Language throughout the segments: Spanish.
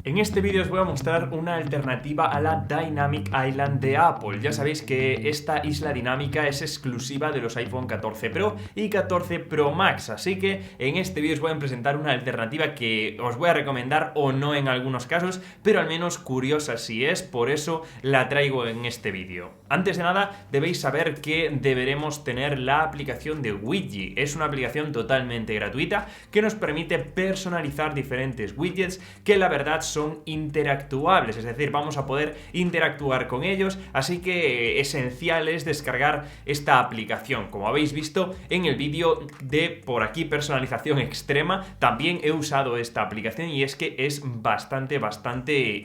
En este vídeo os voy a mostrar una alternativa a la Dynamic Island de Apple. Ya sabéis que esta isla dinámica es exclusiva de los iPhone 14 Pro y 14 Pro Max, así que en este vídeo os voy a presentar una alternativa que os voy a recomendar o no en algunos casos, pero al menos curiosa si es, por eso la traigo en este vídeo. Antes de nada, debéis saber que deberemos tener la aplicación de Widgy. Es una aplicación totalmente gratuita que nos permite personalizar diferentes widgets que la verdad son interactuables, es decir, vamos a poder interactuar con ellos, así que esencial es descargar esta aplicación. Como habéis visto en el vídeo de por aquí personalización extrema, también he usado esta aplicación y es que es bastante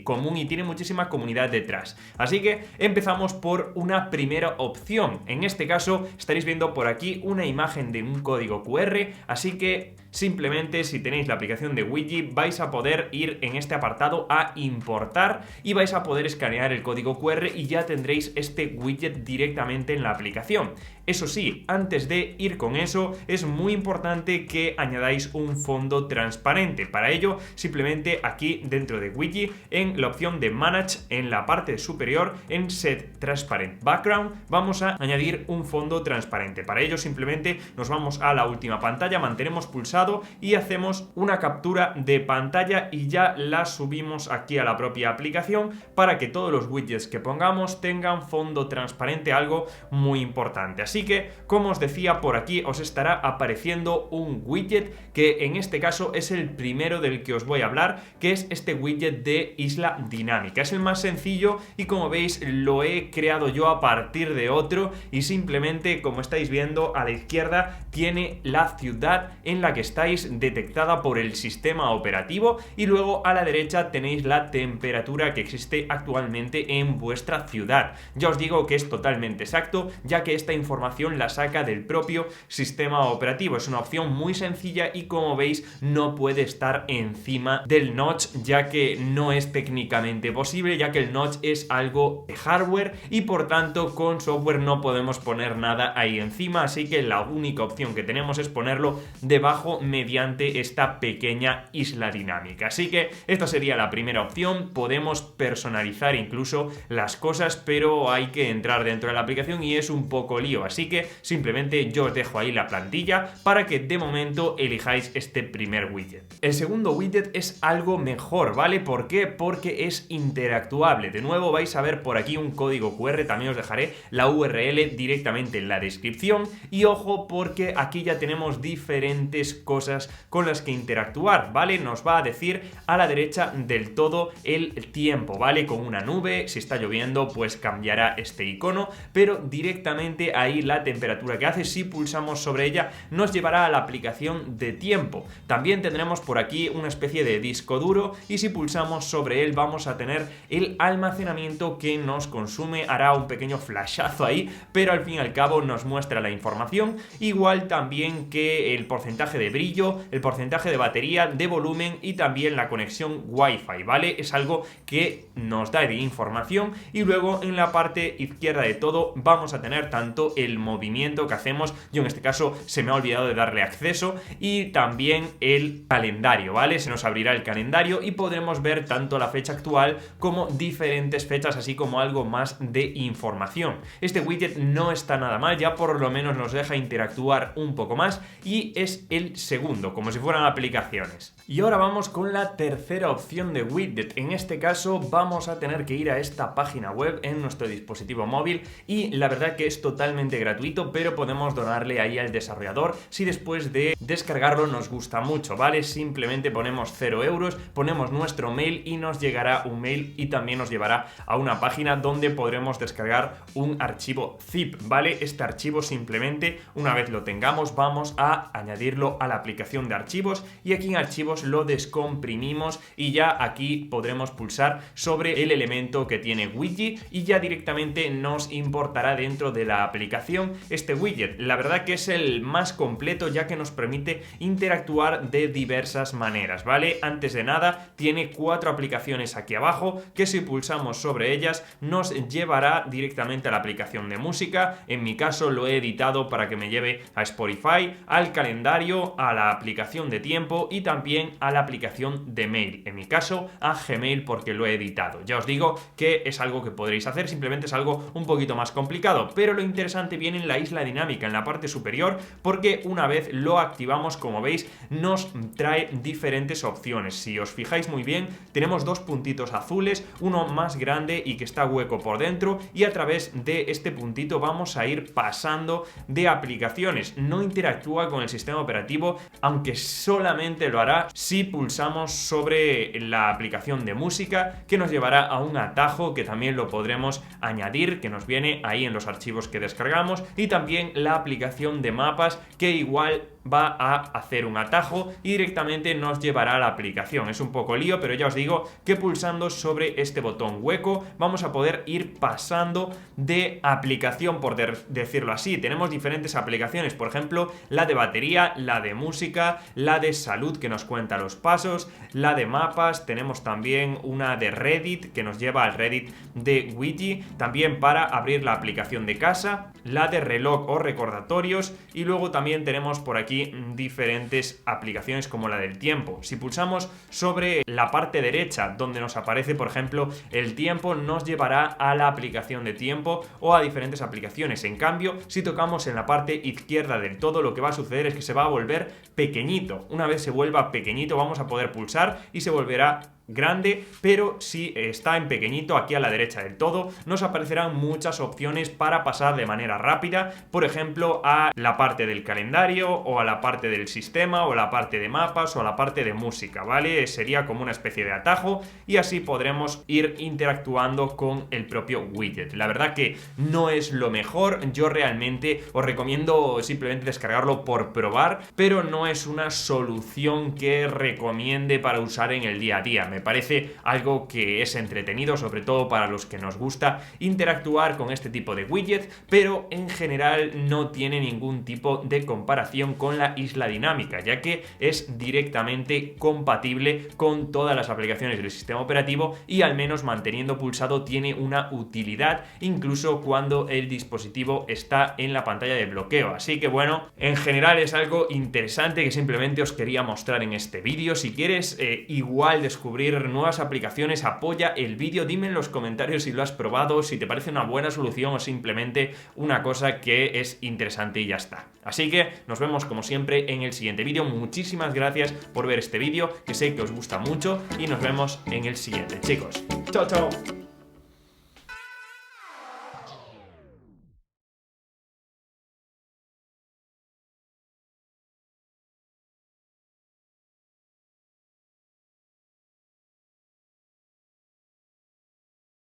común y tiene muchísima comunidad detrás. Así que empezamos por una primera opción. En este caso estaréis viendo por aquí una imagen de un código QR, así que simplemente si tenéis la aplicación de Widgy vais a poder ir en este apartado a importar y vais a poder escanear el código QR y ya tendréis este widget directamente en la aplicación. Eso sí, antes de ir con eso es muy importante que añadáis un fondo transparente. Para ello simplemente aquí dentro de Widgy en la opción de Manage en la parte superior en Set Transparent Background vamos a añadir un fondo transparente. Para ello simplemente nos vamos a la última pantalla, mantenemos pulsado y hacemos una captura de pantalla y ya la subimos aquí a la propia aplicación para que todos los widgets que pongamos tengan fondo transparente, algo muy importante. Así que, como os decía, por aquí os estará apareciendo un widget que en este caso es el primero del que os voy a hablar, que es este widget de isla dinámica. Es el más sencillo y como veis lo he creado yo a partir de otro y simplemente, como estáis viendo a la izquierda, tiene la ciudad en la que estáis detectada por el sistema operativo y luego a la derecha tenéis la temperatura que existe actualmente en vuestra ciudad. Ya os digo que es totalmente exacto, ya que esta información la saca del propio sistema operativo. Es una opción muy sencilla y como veis no puede estar encima del notch, ya que no es técnicamente posible, ya que el notch es algo de hardware y por tanto con software no podemos poner nada ahí encima, así que la única opción que tenemos es ponerlo debajo mediante esta pequeña isla dinámica. Así que esta sería la primera opción. Podemos personalizar incluso las cosas, pero hay que entrar dentro de la aplicación y es un poco lío, así que simplemente yo os dejo ahí la plantilla para que de momento elijáis este primer widget. El segundo widget es algo mejor, ¿vale? ¿Por qué? Porque es interactuable. De nuevo vais a ver por aquí un código QR, también os dejaré la URL directamente en la descripción y ojo porque aquí ya tenemos diferentes cosas con las que interactuar, ¿vale? Nos va a decir a la derecha del todo el tiempo, ¿vale? Con una nube, si está lloviendo pues cambiará este icono, pero directamente ahí la temperatura que hace, si pulsamos sobre ella nos llevará a la aplicación de tiempo. También tendremos por aquí una especie de disco duro y si pulsamos sobre él vamos a tener el almacenamiento que nos consume, hará un pequeño flashazo ahí, pero al fin y al cabo nos muestra la información, igual también que el porcentaje de brillo, el porcentaje de batería, de volumen y también la conexión Wi-Fi, ¿vale? Es algo que nos da de información y luego en la parte izquierda de todo vamos a tener tanto el movimiento que hacemos, yo en este caso se me ha olvidado de darle acceso, y también el calendario, ¿vale? Se nos abrirá el calendario y podremos ver tanto la fecha actual como diferentes fechas, así como algo más de información. Este widget no está nada mal, ya por lo menos nos deja interactuar un poco más y es el segundo, como si fueran aplicaciones. Y ahora vamos con la tercera opción de widget. En este caso vamos a tener que ir a esta página web en nuestro dispositivo móvil y la verdad que es totalmente gratuito, pero podemos donarle ahí al desarrollador si después de descargarlo nos gusta mucho, ¿vale? Simplemente ponemos 0 euros, ponemos nuestro mail y nos llegará un mail y también nos llevará a una página donde podremos descargar un archivo zip, ¿vale? Este archivo simplemente una vez lo tengamos vamos a añadirlo a la aplicación de archivos y aquí en archivos lo descomprimimos y ya aquí podremos pulsar sobre el elemento que tiene Widgy y ya directamente nos importará dentro de la aplicación este widget. La verdad que es el más completo ya que nos permite interactuar de diversas maneras, ¿vale? Antes de nada tiene 4 aplicaciones aquí abajo que si pulsamos sobre ellas nos llevará directamente a la aplicación de música. En mi caso lo he editado para que me lleve a Spotify, al calendario, a la aplicación de tiempo y también a la aplicación de mail. En mi caso, a Gmail porque lo he editado. Ya os digo que es algo que podréis hacer, simplemente es algo un poquito más complicado, pero lo interesante viene en la isla dinámica, en la parte superior, porque una vez lo activamos, como veis, nos trae diferentes opciones. Si os fijáis muy bien, tenemos dos puntitos azules, uno más grande y que está hueco por dentro, y a través de este puntito vamos a ir pasando de aplicaciones. No interactúa con el sistema operativo, aunque solamente lo hará si pulsamos sobre la aplicación de música, que nos llevará a un atajo que también lo podremos añadir, que nos viene ahí en los archivos que descargamos, y también la aplicación de mapas, que igual va a hacer un atajo y directamente nos llevará a la aplicación. Es un poco lío, pero ya os digo que pulsando sobre este botón hueco vamos a poder ir pasando de aplicación, por decirlo así. Tenemos diferentes aplicaciones, por ejemplo, la de batería, la de música, la de salud que nos cuenta los pasos, la de mapas, tenemos también una de Reddit que nos lleva al Reddit de Wiki, también para abrir la aplicación de casa, la de reloj o recordatorios, y luego también tenemos por aquí diferentes aplicaciones como la del tiempo. Si pulsamos sobre la parte derecha donde nos aparece, por ejemplo, el tiempo, nos llevará a la aplicación de tiempo o a diferentes aplicaciones. En cambio, si tocamos en la parte izquierda del todo, lo que va a suceder es que se va a volver pequeñito. Una vez se vuelva pequeñito, vamos a poder pulsar y se volverá grande, pero si está en pequeñito aquí a la derecha del todo, nos aparecerán muchas opciones para pasar de manera rápida, por ejemplo, a la parte del calendario o a la parte del sistema o a la parte de mapas o a la parte de música, ¿vale? Sería como una especie de atajo y así podremos ir interactuando con el propio widget. La verdad que no es lo mejor, yo realmente os recomiendo simplemente descargarlo por probar, pero no es una solución que recomiende para usar en el día a día. Me parece algo que es entretenido, sobre todo para los que nos gusta interactuar con este tipo de widgets, pero en general no tiene ningún tipo de comparación con la isla dinámica, ya que es directamente compatible con todas las aplicaciones del sistema operativo y al menos manteniendo pulsado tiene una utilidad incluso cuando el dispositivo está en la pantalla de bloqueo. Así que bueno, en general es algo interesante que simplemente os quería mostrar en este vídeo. Si quieres igual descubrir nuevas aplicaciones, apoya el vídeo, dime en los comentarios si lo has probado, si te parece una buena solución o simplemente una cosa que es interesante y ya está. Así que nos vemos como siempre en el siguiente vídeo. Muchísimas gracias por ver este vídeo, que sé que os gusta mucho, y nos vemos en el siguiente, chicos. Chao, chao.